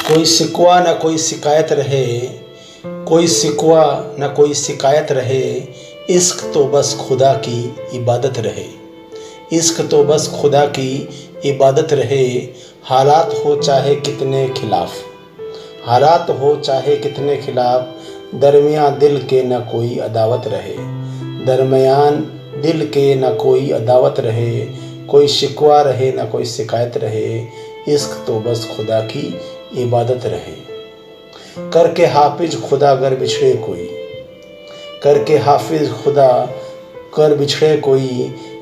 कोई शिकवा न कोई शिकायत रहे, कोई शिकवा न कोई शिकायत रहे, इश्क तो बस खुदा की इबादत रहे। इश्क तो बस खुदा की इबादत रहे। हालात हो चाहे कितने खिलाफ, हालात हो चाहे कितने खिलाफ, दरमियान दिल के न कोई अदावत रहे। दरमियान दिल के न कोई अदावत रहे। कोई शिकवा रहे न कोई शिकायत रहे, इश्क तो बस खुदा की इबादत रहे। करके हाफिज खुदा गर बिछड़े कोई, करके हाफिज खुदा कर बिछड़े कोई,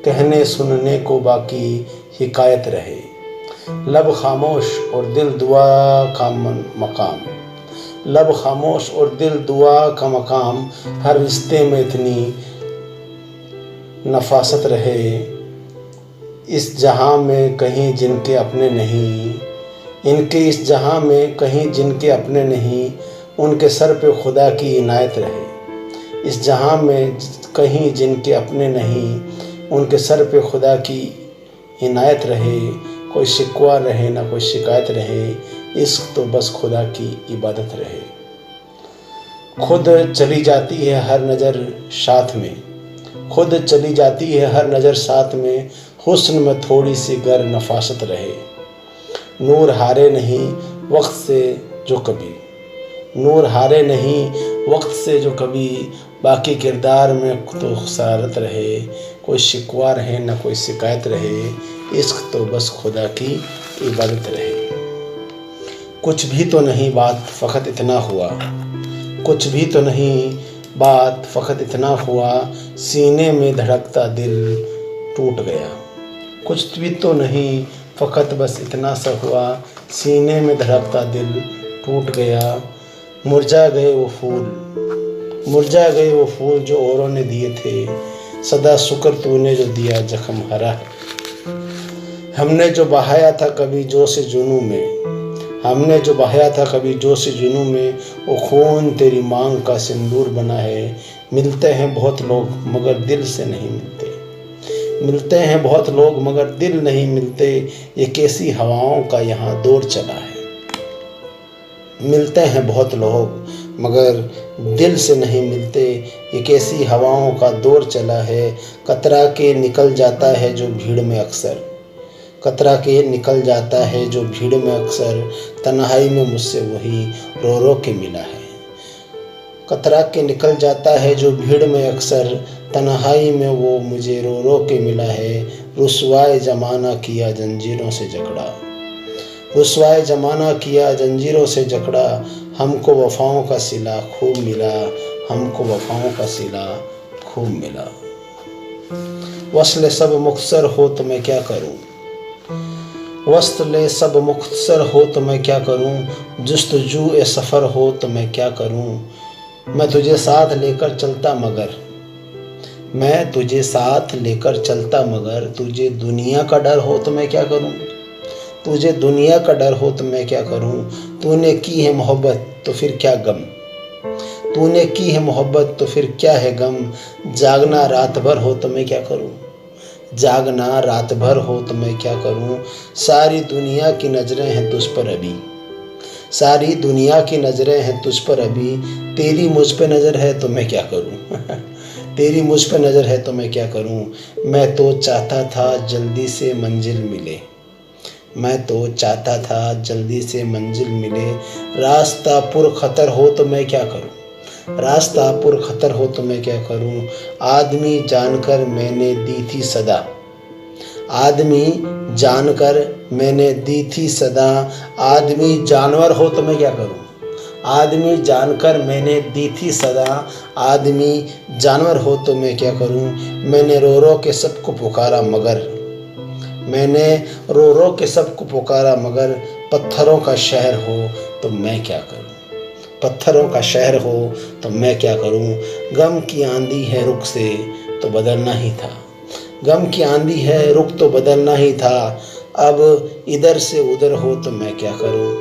कहने सुनने को बाकी हिकायत रहे। लब खामोश और दिल दुआ का मकाम, लब खामोश और दिल दुआ का मकाम, हर रिश्ते में इतनी नफासत रहे। इस जहां में कहीं जिनके अपने नहीं, इनके इस जहां में कहीं जिनके अपने नहीं, उनके सर पे खुदा की इनायत रहे। इस जहां में कहीं जिनके अपने नहीं, उनके सर पे खुदा की इनायत रहे। कोई शिकवा रहे ना कोई शिकायत रहे, इश्क तो बस खुदा की इबादत रहे। खुद चली जाती है हर नज़र साथ में, खुद चली जाती है हर नज़र साथ में, हुस्न में थोड़ी सी गर नफासत रहे। नूर हारे नहीं वक्त से जो कभी, नूर हारे नहीं वक्त से जो कभी, बाकी किरदार में तो खसारत रहे। कोई शिकवा रहे ना कोई शिकायत रहे, इश्क तो बस खुदा की इबादत रहे। कुछ भी तो नहीं बात फ़कत इतना हुआ, कुछ भी तो नहीं बात फ़कत इतना हुआ, सीने में धड़कता दिल टूट गया। कुछ भी तो नहीं फ़कत बस इतना सा हुआ, सीने में धड़कता दिल टूट गया। मुरझा गए वो फूल, मुरझा गए वो फूल जो औरों ने दिए थे, सदा शुक्र तूने जो दिया जख्म हरा है। हमने जो बहाया था कभी जोश जुनू में, हमने जो बहाया था कभी जोश जुनू में, वो खून तेरी मांग का सिंदूर बना है। मिलते हैं बहुत लोग मगर दिल से नहीं मिलते, मिलते हैं बहुत लोग मगर दिल नहीं मिलते, ये कैसी हवाओं का यहाँ दौर चला है। मिलते हैं बहुत लोग मगर दिल से नहीं मिलते, ये कैसी हवाओं का दौर चला है। कतरा के निकल जाता है जो भीड़ में अक्सर, कतरा के निकल जाता है जो भीड़ में अक्सर, तन्हाई में मुझसे वही रो रो के मिला है। कतरा के निकल जाता है जो भीड़ में अक्सर, तन्हाई में वो मुझे रो रो के मिला है। रुसवाए ज़माना किया जंजीरों से जकड़ा, रुसवाए ज़माना किया जंजीरों से जकड़ा, हमको वफ़ाओं का सिला खूब मिला, हमको वफ़ाओं का सिला खूब मिला। वस्ल सब मुख्तसर हो तो मैं क्या करूं, वस्ल सब मुख्तसर हो तो मैं क्या करूं, जुस्तजू ए सफ़र हो तो मैं क्या करूं। मैं तुझे साथ लेकर चलता मगर, मैं तुझे साथ लेकर चलता मगर, तुझे दुनिया का डर हो तो मैं क्या करूं, तुझे दुनिया का डर हो तो मैं क्या करूं। तूने की है मोहब्बत तो फिर क्या गम, तूने की है मोहब्बत तो फिर क्या है गम। जागना रात भर हो तो मैं क्या करूं, जागना रात भर हो तो मैं क्या करूं। सारी दुनिया की नज़रें हैं तुझ पर अभी, सारी दुनिया की नज़रें हैं तुझ पर अभी, तेरी मुझ पे नज़र है तो मैं क्या करूं तेरी मुझ पे नज़र है तो मैं क्या करूं। मैं तो चाहता था जल्दी से मंजिल मिले, मैं तो चाहता था जल्दी से मंजिल मिले। रास्ता पुर खतर हो तो मैं क्या करूं, रास्ता पुर खतर हो तो मैं क्या करूं। आदमी जानकर मैंने दी थी सदा, आदमी जानकर मैंने दी थी सदा। आदमी जानवर हो तो मैं क्या करूं, आदमी जानकर मैंने दी थी सदा। आदमी जानवर हो तो मैं क्या करूं। मैंने रो रो के सबको पुकारा मगर, मैंने रो रो के सबको पुकारा मगर, पत्थरों का शहर हो तो मैं क्या करूं, पत्थरों का शहर हो तो मैं क्या करूं। गम की आंधी है रुख से तो बदलना ही था, गम की आंधी है रुख तो बदलना ही था। अब इधर से उधर हो तो मैं क्या करूं।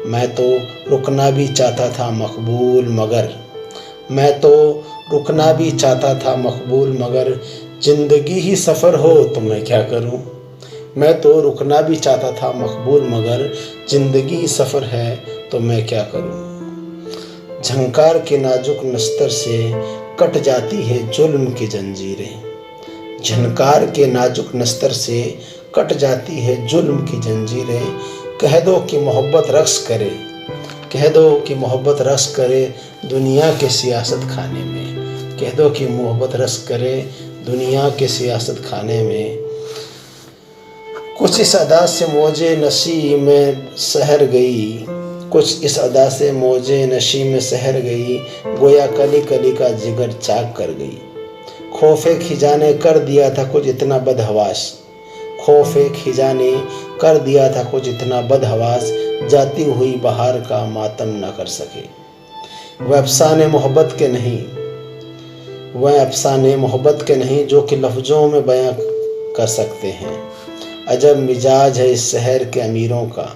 मैं तो रुकना भी चाहता था मकबूल मगर, मैं तो रुकना भी चाहता था मकबूल मगर, ज़िंदगी ही सफ़र हो तो मैं क्या करूं। मैं तो रुकना भी चाहता था मकबूल, मगर जिंदगी सफ़र है तो मैं क्या करूं। झंकार के नाजुक नस्तर से कट जाती है जुल्म की जंजीरें। झनकार के नाजुक नस्तर से कट जाती है जुल्म की जंजीरें। कह दो कि मोहब्बत रक्स करे, कह दो कि मोहब्बत रक्स करे दुनिया के सियासत खाने में। कह दो कि मोहब्बत रक्स करे दुनिया के सियासत खाने में। कुछ इस अदा से मौजे नशी में सहर गई, कुछ इस अदा से मौजे नशी में सहर गई, गोया कली कली का जिगर चाक कर गई। खौफे खिजा ने कर दिया था कुछ इतना बदहवास, खौफे खिजा ने कर दिया था कुछ इतना बदहवास, जाती हुई बहार का मातम न कर सके। वह अफसाने मोहब्बत के नहीं, वह अफसाने मोहब्बत के नहीं जो कि लफ्ज़ों में बयां कर सकते हैं। अजब मिजाज है इस शहर के अमीरों का,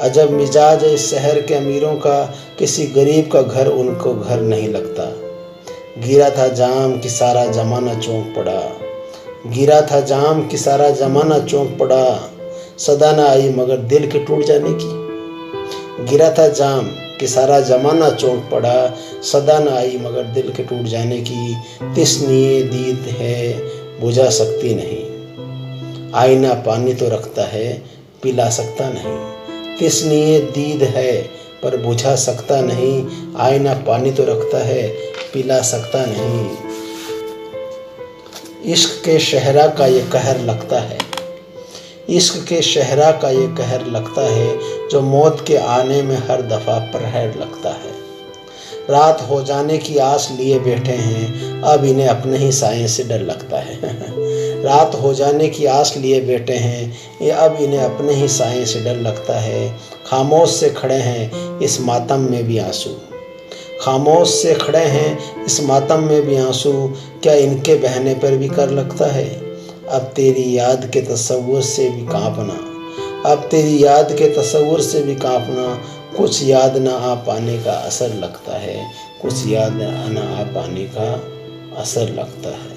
अजब मिजाज है इस शहर के अमीरों का, किसी गरीब का घर उनको घर नहीं लगता। गिरा था जाम कि सारा जमाना चौंक पड़ा, गिरा था जाम कि सारा जमाना चौंक पड़ा, सदा न आई मगर दिल के टूट जाने की। गिरा था जाम कि सारा जमाना चौंक पड़ा, सदा न आई मगर दिल के टूट जाने की। तिस्निए दीद है बुझा सकती नहीं, आईना पानी तो रखता है पिला सकता नहीं। तिस्निए दीद है पर बुझा सकता नहीं, आईना पानी तो रखता है पिला सकता नहीं। इश्क के शहरा का ये कहर लगता है, इश्क के शहरा का ये कहर लगता है, जो मौत के आने में हर दफ़ा प्रहर लगता है। रात हो जाने की आस लिए बैठे हैं, अब इन्हें अपने ही साए से डर लगता है। रात हो जाने की आस लिए बैठे हैं, ये अब इन्हें अपने ही साए से डर लगता है। खामोश से खड़े हैं इस मातम में भी आंसू, खामोश से खड़े हैं इस मातम में भी आंसू, क्या इनके बहने पर भी कर लगता है। अब तेरी याद के तस्वुर से भी कांपना, अब तेरी याद के तस्वुर से भी कांपना, कुछ याद ना आ पाने का असर लगता है, कुछ याद ना आ पाने का असर लगता है।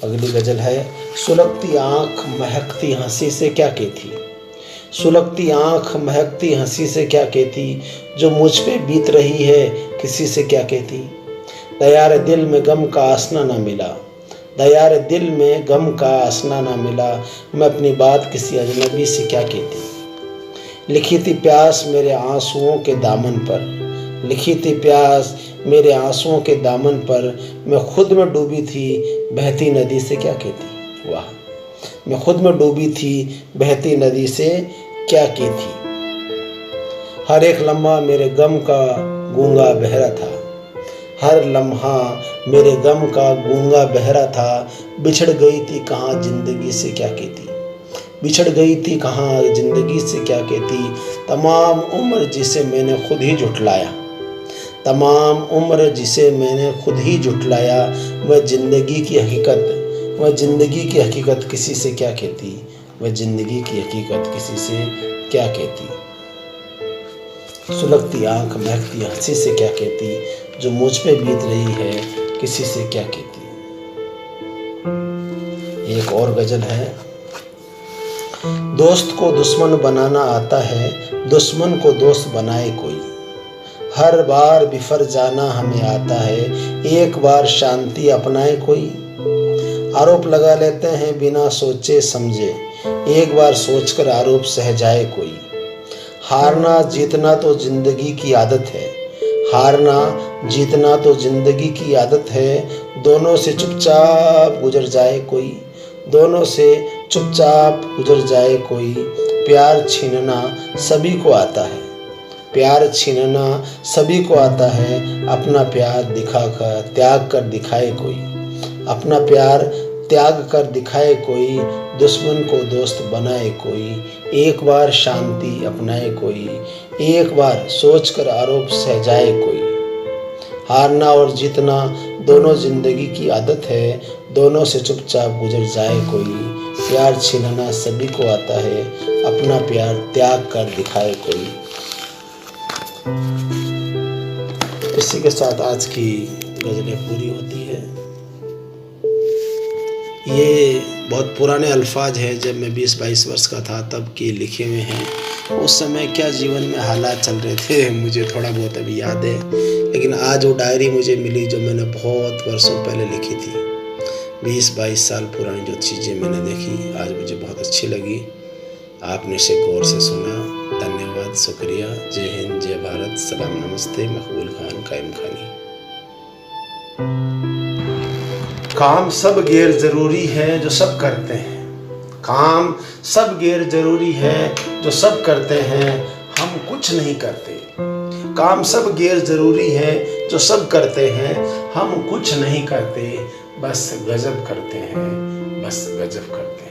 अगली गजल है, सुलगती आँख महकती हंसी से क्या कहती, सुलगती आँख महकती हंसी से क्या कहती, जो मुझ पे बीत रही है किसी से क्या कहती। दयार दिल में गम का आसना ना मिला, दयार दिल में गम का आसना ना मिला, मैं अपनी बात किसी अजनबी से क्या कहती। लिखी थी प्यास मेरे आंसुओं के दामन पर, लिखी थी प्यास मेरे आंसुओं के दामन पर, मैं खुद में डूबी थी बहती नदी से क्या कहती। वाह, मैं खुद में डूबी थी बहती नदी से क्या कहती। हर एक लम्हा मेरे गम का गूंगा बहरा था, हर लम्हा मेरे गम का गूंगा बहरा था, बिछड़ गई थी कहाँ जिंदगी से क्या कहती, बिछड़ गई थी कहाँ जिंदगी से क्या कहती। तमाम उम्र जिसे मैंने खुद ही झुठलाया, तमाम उम्र जिसे मैंने खुद ही झुठलाया, वह जिंदगी की हकीकत, वह जिंदगी की हकीकत किसी से क्या कहती, वह जिंदगी की हकीकत किसी से क्या कहती। सुलगती आंख महकती हंसी से क्या कहती, जो मुझ पे बीत रही है किसी से क्या कहती। एक और गजल है, दोस्त को दुश्मन बनाना आता है, दुश्मन को दोस्त बनाए कोई। हर बार बिफर जाना हमें आता है, एक बार शांति अपनाए कोई। आरोप लगा लेते हैं बिना सोचे समझे, एक बार सोचकर आरोप सह जाए कोई। हारना जीतना तो जिंदगी की आदत है, हारना जीतना तो जिंदगी की आदत है, दोनों से चुपचाप गुजर जाए कोई, दोनों से चुपचाप गुजर जाए कोई। प्यार छीनना सभी को आता है, प्यार छीनना सभी को आता है, अपना प्यार दिखाकर त्याग कर दिखाए कोई, अपना प्यार त्याग कर दिखाए कोई। दुश्मन को दोस्त बनाए कोई, एक बार शांति अपनाए कोई, एक बार सोचकर आरोप सह जाए कोई। हारना और जीतना दोनों जिंदगी की आदत है, दोनों से चुपचाप गुजर जाए कोई। प्यार छीनना सभी को आता है, अपना प्यार त्याग कर दिखाए कोई। इसी के साथ आज की गजलें पूरी होती है। ये बहुत पुराने अल्फाज हैं, जब मैं 20-22 वर्ष का था तब के लिखे हुए हैं। उस समय क्या जीवन में हालात चल रहे थे मुझे थोड़ा बहुत अभी याद है, लेकिन आज वो डायरी मुझे मिली जो मैंने बहुत वर्षों पहले लिखी थी। 20-22 साल पुरानी जो चीज़ें मैंने देखी आज मुझे बहुत अच्छी लगी। आपने इसे गौर से सुना, धन्यवाद, शुक्रिया। जय हिंद, जय भारत, सलाम, नमस्ते। मकबूल खान, कायम खानी। काम सब गैर जरूरी है जो सब करते हैं, काम सब गैर जरूरी है जो सब करते हैं, हम कुछ नहीं करते। काम सब गैर जरूरी है जो सब करते हैं, हम कुछ नहीं करते, बस गजब करते हैं, बस गजब करते हैं।